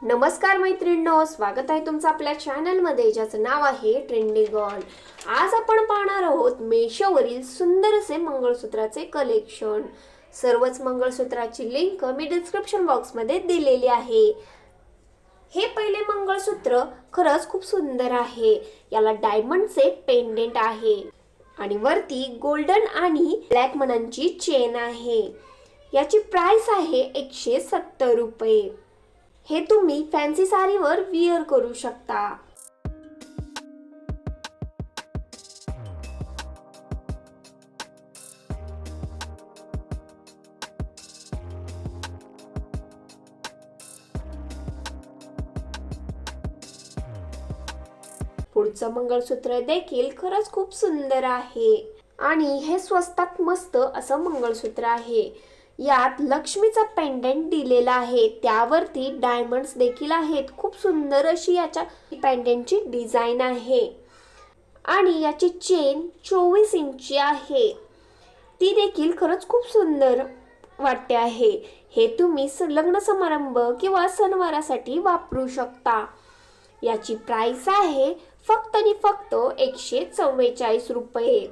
नमस्कार मैत्रिणींनो, स्वागत आहे तुमचं आपल्या चॅनलमध्ये ज्याचं नाव आहे ट्रेंडी गर्ल। आज आपण पाहणार आहोत मेशोवरील सुंदर असे मंगळसूत्राचे कलेक्शन। सर्वच मंगळसूत्राची लिंक मी डिस्क्रिप्शन बॉक्समध्ये दिलेली आहे। हे पहिले मंगळसूत्र खरंच खूप सुंदर आहे। याला डायमंडचे पेंडेंट आहे आणि वरती गोल्डन आणि ब्लॅक मण्यांची चेन आहे। याची प्राइस आहे 170 रुपये। हे तुम्ही फॅन्सी साडीवर विअर करू शकता। पुढचं मंगळसूत्र देखील खरंच खूप सुंदर आहे आणि हे स्वस्तात मस्त असं मंगळसूत्र आहे। यात लक्ष्मीचा पेंडेंट दिलेला आहे, त्यावरती डायमंड्स देखील आहेत। खूप सुंदर अशी याच्या पेंडेंटची डिझाइन आहे आणि याची चेन 24 इंची आहे। ती देखील खरंच खूप सुंदर वाटते आहे। हे तुम्ही लग्न समारंभ किंवा सणवारासाठी वापरू शकता। याची प्राइस आहे फक्त आणि फक्त 144 रुपये।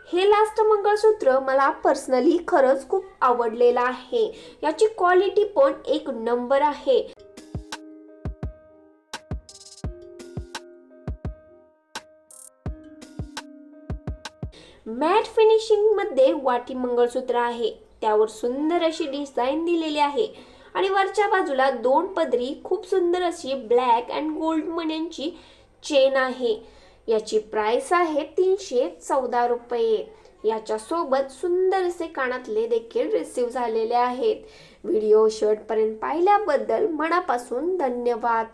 हे लास्ट मंगळसूत्र मला पर्सनली खरंच खूप आवडलेलं आहे। याची क्वालिटी पण एक नंबर आहे। मॅट फिनिशिंग मध्ये वाटी मंगळसूत्र आहे, त्यावर सुंदर अशी डिझाइन दिलेली आहे आणि वरच्या बाजूला दोन पदरी खूप सुंदर अशी ब्लॅक अँड गोल्ड मण्यांची चेन आहे। याची प्राइस आहे 314 रुपये। याच्या सोबत सुंदर असे कानातले देखील रिसीव झालेले आहेत। व्हिडिओ शेवटपर्यंत पाहिल्याबद्दल मनापासून धन्यवाद।